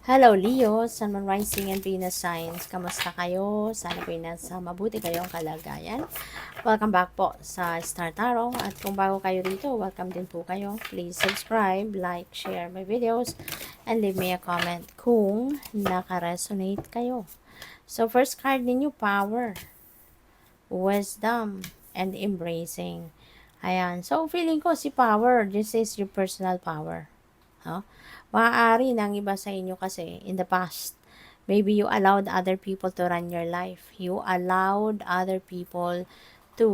Hello Leo, Sun, Moon, Rising, and Venus signs. Kamusta kayo? Sana po nasa mabuti kayong kalagayan. Welcome back po sa Star Tarot. At kung bago kayo dito, welcome din po kayo. Please subscribe, like, share my videos, and leave me a comment kung naka-resonate kayo. So, first card ninyo, Power, Wisdom, and Embracing. Ayan. So, feeling ko si Power, this is your personal power. No? Maaari ng iba sa inyo kasi in the past, maybe you allowed other people to run your life. You allowed other people to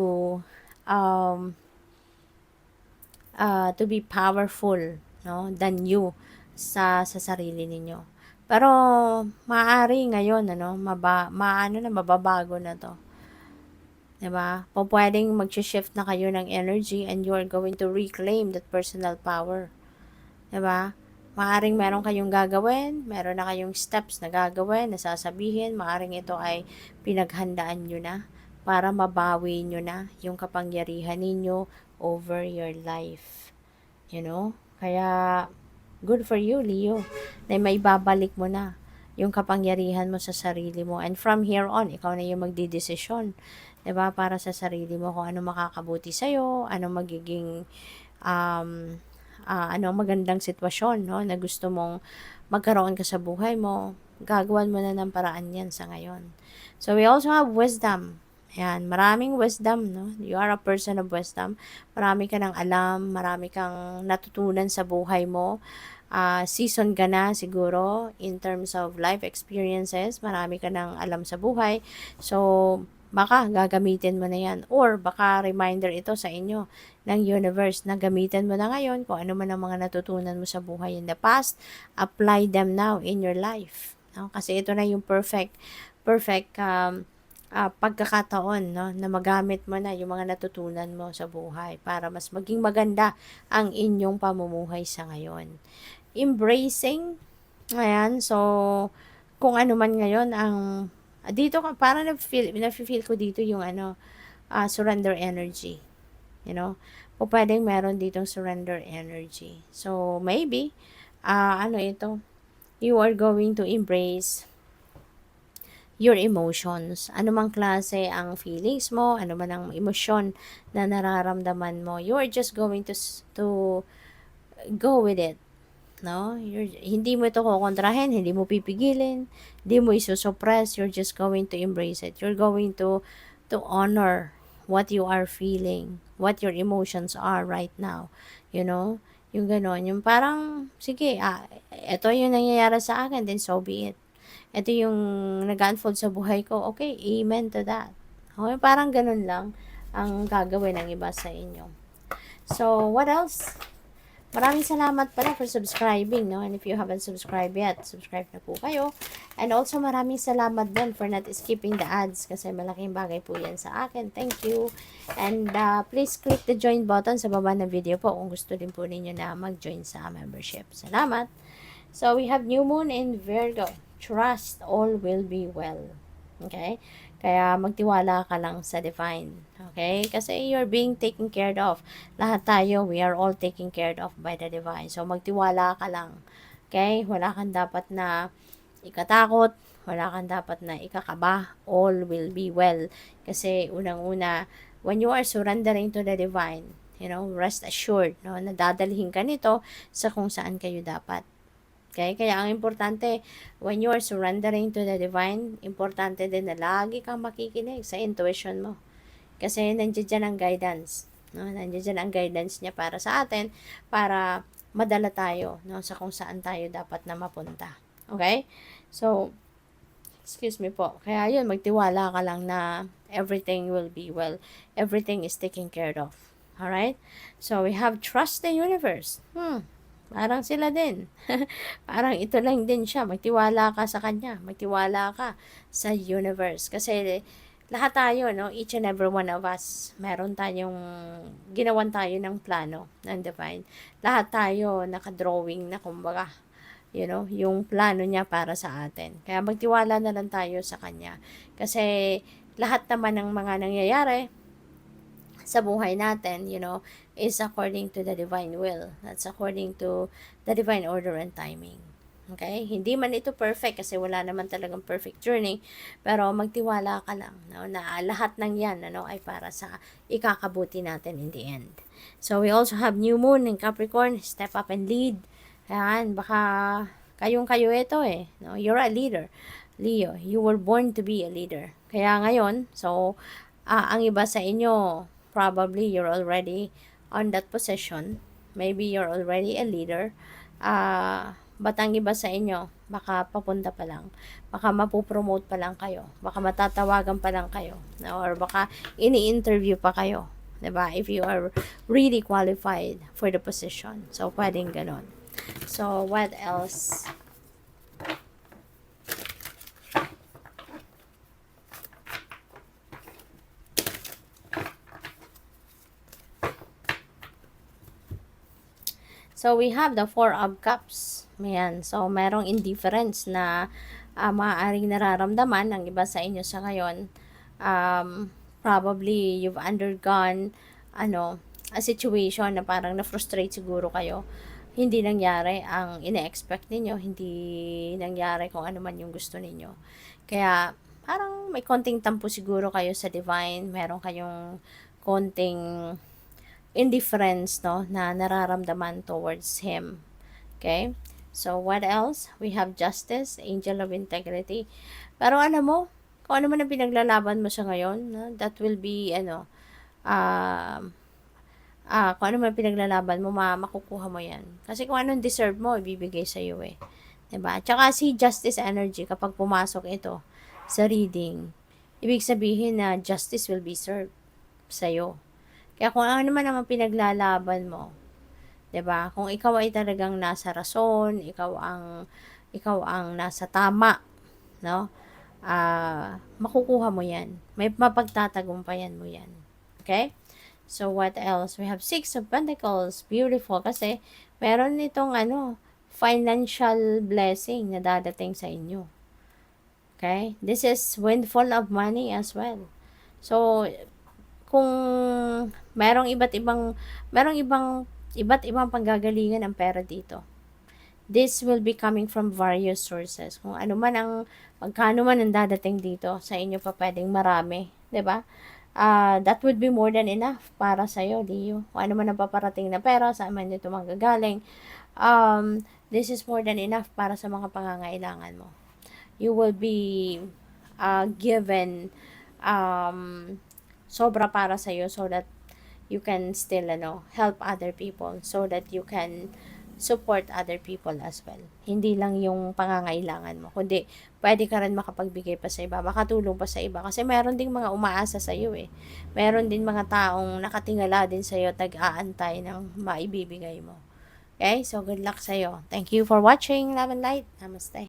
to be powerful, no, than you sa sarili ninyo. Pero maaari ngayon mababago na 'to. 'Di ba? Pwedeng mag-shift na kayo ng energy and you are going to reclaim that personal power. 'Di ba? Maaring meron kayong gagawin, meron na kayong steps na gagawin, na sasabihin, maaring ito ay pinaghandaan nyo na para mabawi nyo na yung kapangyarihan ninyo over your life. You know? Kaya, good for you, Leo, na may babalik mo na yung kapangyarihan mo sa sarili mo. And from here on, ikaw na yung magdidesisyon. 'Di ba? Para sa sarili mo kung ano makakabuti sa'yo, ano magiging ano magandang sitwasyon, no, na gusto mong magkaroon ka sa buhay mo, gagawan mo na ng paraan yan sa ngayon. So, we also have wisdom. Ayan, maraming wisdom, no? You are a person of wisdom. Marami ka ng alam, marami kang natutunan sa buhay mo. Season ka na siguro in terms of life experiences. Marami ka ng alam sa buhay. So, baka gagamitin mo na yan. Or baka reminder ito sa inyo ng universe na gamitin mo na ngayon kung ano man ang mga natutunan mo sa buhay in the past, apply them now in your life. No? Kasi ito na yung perfect pagkakataon, no, na magamit mo na yung mga natutunan mo sa buhay para mas maging maganda ang inyong pamumuhay sa ngayon. Embracing, ayan, so kung ano man ngayon ang dito parang na-feel ko dito yung surrender energy. You know, pwedeng meron ditong surrender energy. So, maybe, ito, you are going to embrace your emotions. Ano mang klase ang feelings mo, ano man ang emosyon na nararamdaman mo, you are just going to go with it. No? Hindi mo ito kukontrahin, hindi mo pipigilin, hindi mo isusuppress, you're just going to embrace it. You're going to honor what you are feeling, what your emotions are right now. You know? Yung gano'n, yung parang, sige, ito yung nangyayari sa akin, then so be it. Ito yung nag-unfold sa buhay ko, okay, amen to that. Okay, parang ganun lang ang gagawin ng iba sa inyo. So, what else? Maraming salamat pala for subscribing, no? And if you haven't subscribed yet, subscribe na po kayo. And also, maraming salamat din for not skipping the ads kasi malaking bagay po yan sa akin. Thank you. And please click the join button sa baba ng video po kung gusto din po ninyo na mag-join sa membership. Salamat. So, we have new moon in Virgo. Trust all will be well. Okay? Kaya magtiwala ka lang sa divine. Okay? Kasi you're being taken care of. Lahat tayo, we are all taken care of by the divine. So, magtiwala ka lang. Okay? Wala kang dapat na ikatakot. Wala kang dapat na ikakaba. All will be well. Kasi unang-una, when you are surrendering to the divine, you know, rest assured, no, na dadalhin ka nito sa kung saan kayo dapat. Okay? Kaya ang importante, when you are surrendering to the divine, importante din na lagi kang makikinig sa intuition mo. Kasi nandiyan dyan ang guidance. No? Nandiyan dyan ang guidance niya para sa atin, para madala tayo, no, sa kung saan tayo dapat na mapunta. Okay? So, excuse me po. Kaya yun, magtiwala ka lang na everything will be well. Everything is taken care of. Alright? So, we have trust the universe. Parang sila din. Parang ito lang din siya. Magtiwala ka sa kanya. Magtiwala ka sa universe. Kasi lahat tayo, no, each and every one of us, meron tayong, ginawan tayo ng plano ng divine. Lahat tayo nakadrawing na kumbaga, you know, yung plano niya para sa atin. Kaya magtiwala na lang tayo sa kanya. Kasi lahat naman ng mga nangyayari sa buhay natin, you know, is according to the divine will. That's according to the divine order and timing. Okay? Hindi man ito perfect kasi wala naman talagang perfect journey, pero magtiwala ka lang, no, na lahat ng yan, ano, ay para sa ikakabuti natin in the end. So, we also have new moon in Capricorn, step up and lead. Ayan, baka kayong-kayo ito eh, no? You're a leader. Leo, you were born to be a leader. Kaya ngayon, so, ang iba sa inyo, probably you're already on that position. Maybe you're already a leader. But ang iba sa inyo, baka papunta pa lang. Baka mapupromote pa lang kayo. Baka matatawagan pa lang kayo. No? Or baka ini-interview pa kayo. Diba? If you are really qualified for the position. So, pwedeng ganon. So, what else? So, we have the Four of Cups. Ayan. So, merong indifference na maaaring nararamdaman ng iba sa inyo sa ngayon. Probably, you've undergone, a situation na parang na-frustrate siguro kayo. Hindi nangyari ang ine-expect ninyo. Hindi nangyari kung ano man yung gusto ninyo. Kaya, parang may konting tampo siguro kayo sa divine. Meron kayong konting indifference, no, na nararamdaman towards him. Okay? So, what else? We have justice, angel of integrity. Pero ano mo, kung ano man ang pinaglalaban mo sa ngayon, no, that will be, kung ano man pinaglalaban mo, makukuha mo yan. Kasi kung anong deserve mo, ibibigay sa iyo eh. Diba? Tsaka si justice energy, kapag pumasok ito sa reading, ibig sabihin na justice will be served sa iyo. Kaya kung ano naman ang pinaglalaban mo, 'di ba? Kung ikaw ay talagang nasa rason, ikaw ang nasa tama, no? Makukuha mo 'yan. May mapagtatagumpayan mo 'yan. Okay? So what else? We have Six of Pentacles. Beautiful kasi meron nitong financial blessing na dadating sa inyo. Okay? This is windfall of money as well. So kung merong iba't ibang panggagalingan ng pera dito. This will be coming from various sources. Kung ano man magkano man ang dadating dito, sa inyo pa pwedeng marami. 'Di ba? That would be more than enough para sa'yo, Leo. Kung ano man ang paparating na pera, saan man ito manggagaling. This is more than enough para sa mga pangangailangan mo. You will be given sobra para sa iyo so that you can still help other people, so that you can support other people as well. Hindi lang yung pangangailangan mo, kundi pwede ka rin makapagbigay pa sa iba, makatulong pa sa iba, kasi meron ding mga umaasa sa iyo eh. Meron din mga taong nakatingala din sa iyo, tag-aantay ng maibibigay mo. Okay? So good luck sa iyo. Thank you for watching. Love and light. Namaste.